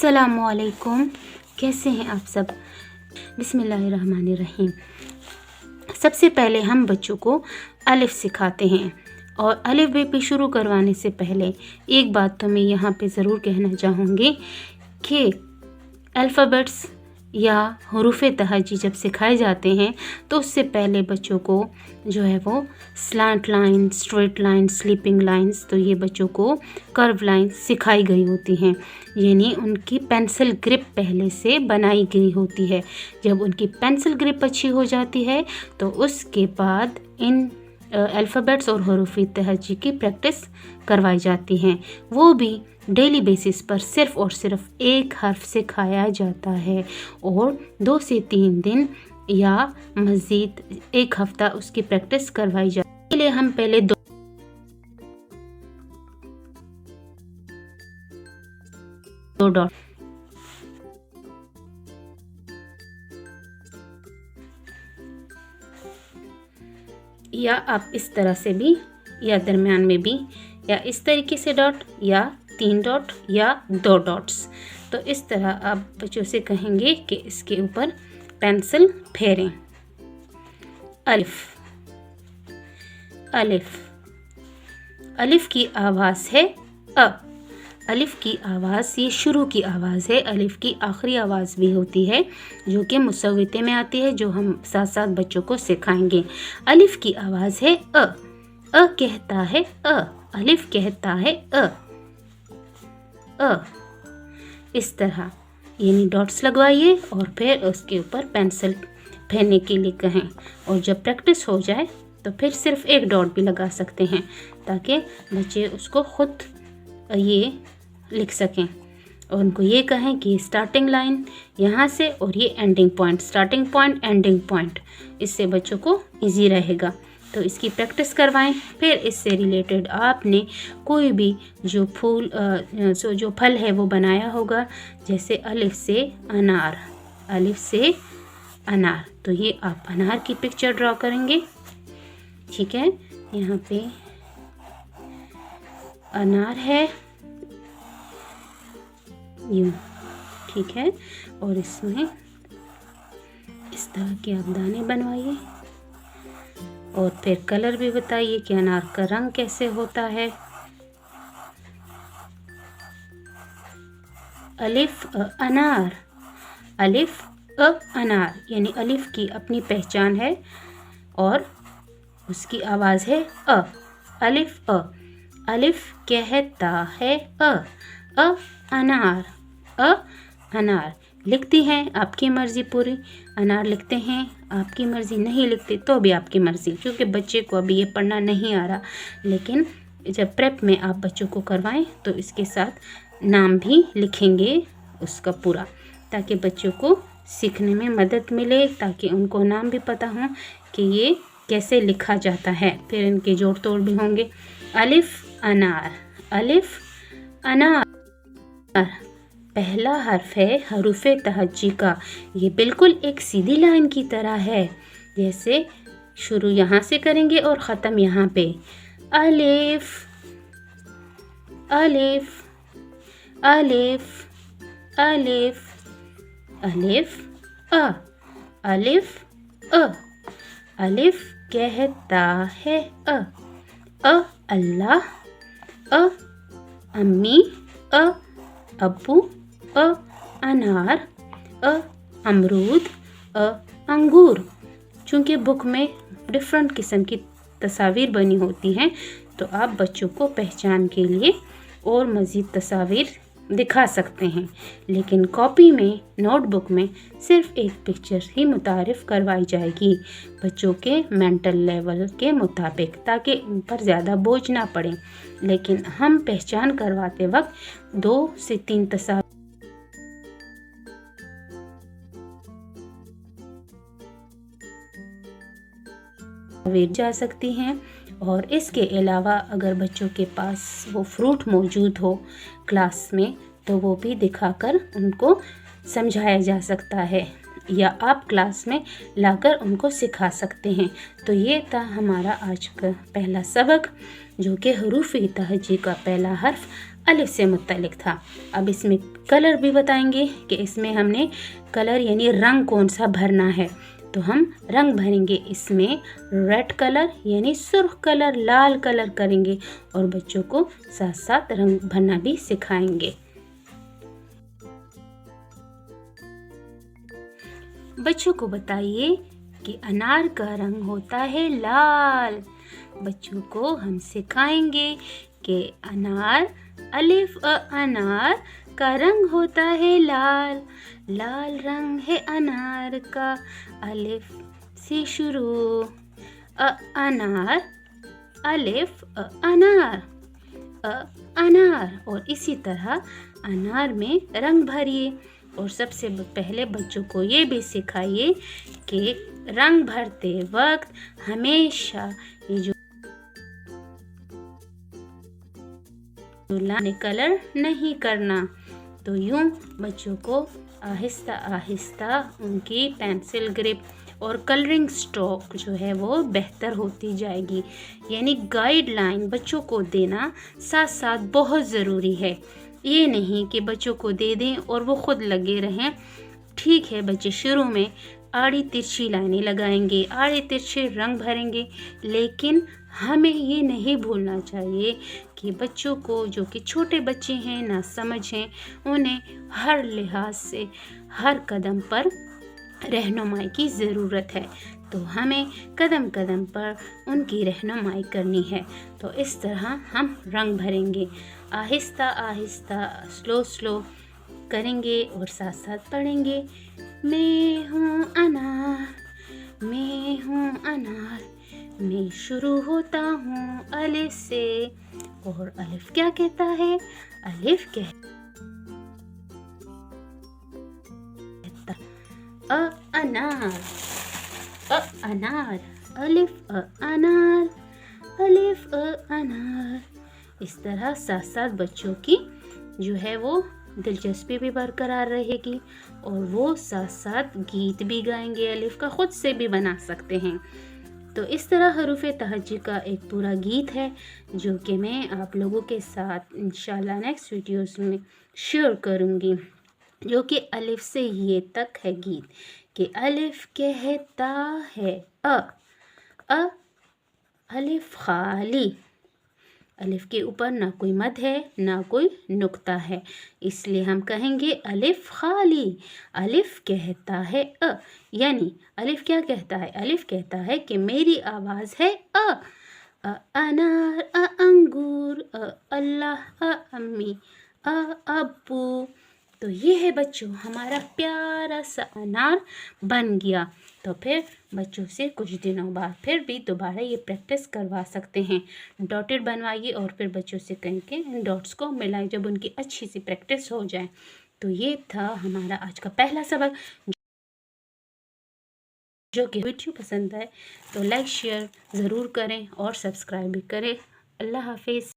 अस्सलामुअलैकुम, कैसे हैं आप सब। बिस्मिल्लाहिर्रहमानिर्रहीम। सबसे पहले हम बच्चों को अलिफ सिखाते हैं, और अलिफ बे पे शुरू करवाने से पहले एक बात तो मैं यहाँ पे ज़रूर कहना चाहूँगी कि अल्फ़ाबेट्स या हरूफ़ तहजी जब सिखाए जाते हैं तो उससे पहले बच्चों को जो है वो slant line, straight line, sleeping lines, तो ये बच्चों को कर्व लाइन सिखाई गई होती हैं, यानी उनकी पेंसिल ग्रिप पहले से बनाई गई होती है। जब उनकी पेंसिल ग्रिप अच्छी हो जाती है तो उसके बाद इन अल्फ़ाबेट्स और हरूफ़ तहजी की प्रैक्टिस करवाई जाती हैं, वो भी डेली बेसिस पर सिर्फ़ और सिर्फ एक हर्फ सिखाया जाता है, और 2 से 3 दिन या मज़ीद एक हफ़्ता उसकी प्रैक्टिस करवाई जाती है। इसलिए हम पहले दो डॉट या आप इस तरह से भी, या दरमियान में भी, या इस तरीके से डॉट, या 3 डॉट, या 2 डॉट्स। तो इस तरह आप बच्चों से कहेंगे कि इसके ऊपर पेंसिल फेरें। अलिफ, अलिफ, अलिफ की आवाज़ है अ। अलिफ की आवाज़ ये शुरू की आवाज़ है, अलिफ की आखिरी आवाज़ भी होती है जो कि मुसव्विते में आती है, जो हम साथ साथ बच्चों को सिखाएंगे। अलिफ की आवाज़ है अ कहता है अ, अलिफ कहता है अ। इस तरह यानी डॉट्स लगवाइए और फिर उसके ऊपर पेंसिल फेरने के लिए कहें, और जब प्रैक्टिस हो जाए तो फिर सिर्फ एक डॉट भी लगा सकते हैं ताकि बच्चे उसको खुद ये लिख सकें, और उनको ये कहें कि स्टार्टिंग लाइन यहाँ से और ये ending point, starting point, ending point, इससे बच्चों को इजी रहेगा। तो इसकी प्रैक्टिस करवाएं। फिर इससे रिलेटेड आपने कोई भी जो जो फल है वो बनाया होगा, जैसे अलिफ से अनार, अलिफ से अनार, तो ये आप अनार की पिक्चर ड्रॉ करेंगे, ठीक है। यहाँ पे अनार है यूँ, ठीक है, और इसमें इस तरह के आप दाने बनवाइए, और फिर कलर भी बताइए कि अनार का रंग कैसे होता है। अलिफ अनार, अलिफ अनार, यानी अलिफ की अपनी पहचान है और उसकी आवाज़ है अ। अलिफ अलिफ कहता है अ अनार, अनार। लिखती हैं आपकी मर्ज़ी पूरी, अनार लिखते हैं आपकी मर्ज़ी, नहीं लिखते तो भी आपकी मर्ज़ी, क्योंकि बच्चे को अभी ये पढ़ना नहीं आ रहा। लेकिन जब प्रेप में आप बच्चों को करवाएं तो इसके साथ नाम भी लिखेंगे उसका पूरा, ताकि बच्चों को सीखने में मदद मिले, ताकि उनको नाम भी पता हो कि ये कैसे लिखा जाता है। फिर इनके जोड़ तोड़ भी होंगे। अलिफ अनार, अलिफ अनार। पहला हर्फ है हरूफ़ तहजी का, ये बिल्कुल एक सीधी लाइन की तरह है, जैसे शुरू यहाँ से करेंगे और ख़त्म यहाँ पे। अलिफ, अलिफ, अलिफ, अलिफ, अलिफ अ, अलिफ अ। अलिफ कहता है अ अल्लाह, अ अम्मी, अ अब्बू, अ अनार, अ अमरूद, अ अंगूर। चूँकि बुक में डिफरेंट किस्म की तस्वीर बनी होती हैं, तो आप बच्चों को पहचान के लिए और मज़ीद तस्वीर दिखा सकते हैं, लेकिन कॉपी में, नोटबुक में सिर्फ़ एक पिक्चर ही मुतारिफ़ करवाई जाएगी बच्चों के मेंटल लेवल के मुताबिक, ताकि उन पर ज़्यादा बोझ ना पड़े। लेकिन हम पहचान करवाते वक्त 2 से 3 तस्वीर जा सकती हैं, और इसके अलावा अगर बच्चों के पास वो फ्रूट मौजूद हो क्लास में तो वो भी दिखाकर उनको समझाया जा सकता है, या आप क्लास में लाकर उनको सिखा सकते हैं। तो ये था हमारा आज का पहला सबक। जो कि हरूफ तहजी का पहला हर्फ अलिफ से मुत्तलिक था। अब इसमें कलर भी बताएंगे कि इसमें हमने कलर यानी रंग कौन सा भरना है। तो हम रंग भरेंगे इसमें रेड कलर यानी सुर्ख कलर, लाल कलर करेंगे और बच्चों को साथ साथ रंग भरना भी सिखाएंगे। बच्चों को बताइए कि अनार का रंग होता है लाल। बच्चों को हम सिखाएंगे कि अनार अलिफ अनार का रंग होता है लाल। लाल रंग है अनार का, अलिफ से शुरू। अनार अलिफ अनार अनार। और इसी तरह अनार में रंग भरिए। और सबसे पहले बच्चों को ये भी सिखाइए कि रंग भरते वक्त हमेशा ये जो लाल कलर नहीं करना। तो यूं बच्चों को आहिस्ता आहिस्ता उनकी पेंसिल ग्रिप और कलरिंग स्ट्रोक जो है वो बेहतर होती जाएगी। यानी गाइडलाइन बच्चों को देना साथ साथ बहुत ज़रूरी है। ये नहीं कि बच्चों को दे दें और वो खुद लगे रहें। ठीक है, बच्चे शुरू में आड़ी तिरछी लाइनें लगाएंगे, आड़े तिरछे रंग भरेंगे, लेकिन हमें ये नहीं भूलना चाहिए कि बच्चों को, जो कि छोटे बच्चे हैं, ना समझ हैं, उन्हें हर लिहाज से हर कदम पर रहनुमाई की ज़रूरत है। तो हमें कदम कदम पर उनकी रहनुमाई करनी है। तो इस तरह हम रंग भरेंगे, आहिस्ता आहिस्ता स्लो स्लो करेंगे और साथ साथ पढ़ेंगे। मैं हूँ अनार, मैं हूँ अनार, मैं शुरू होता हूँ अलिफ से। और अलिफ क्या कहता है? अलिफ कहता अनार, अनार, अलिफ अनार, अलिफ अनार। इस तरह साथ साथ बच्चों की जो है वो दिलचस्पी भी बरकरार रहेगी और वो साथ साथ गीत भी गाएंगे। अलिफ का खुद से भी बना सकते हैं। तो इस तरह हरूफ तहज्जी का एक पूरा गीत है जो कि मैं आप लोगों के साथ इंशाल्लाह नेक्स्ट वीडियोस में शेयर करूँगी, जो कि अलिफ से ये तक है गीत कि अलिफ कहता है अ अलिफ खाली। अलिफ के ऊपर ना कोई मद है ना कोई नुक्ता है, इसलिए हम कहेंगे अलिफ खाली। अलिफ कहता है यानी अलिफ क्या कहता है? अलिफ कहता है कि मेरी आवाज़ है अनार, अंगूर, अल्लाह, अम्मी, अब्बू। तो ये है बच्चों हमारा प्यारा सा अनार बन गया। तो फिर बच्चों से कुछ दिनों बाद फिर भी दोबारा ये प्रैक्टिस करवा सकते हैं। डॉटेड बनवाइए और फिर बच्चों से कहें कि इन डॉट्स को मिलाएं जब उनकी अच्छी सी प्रैक्टिस हो जाए। तो ये था हमारा आज का पहला सबक। जो कि वीडियो पसंद आए तो लाइक शेयर ज़रूर करें और सब्सक्राइब भी करें। अल्लाह हाफिज़।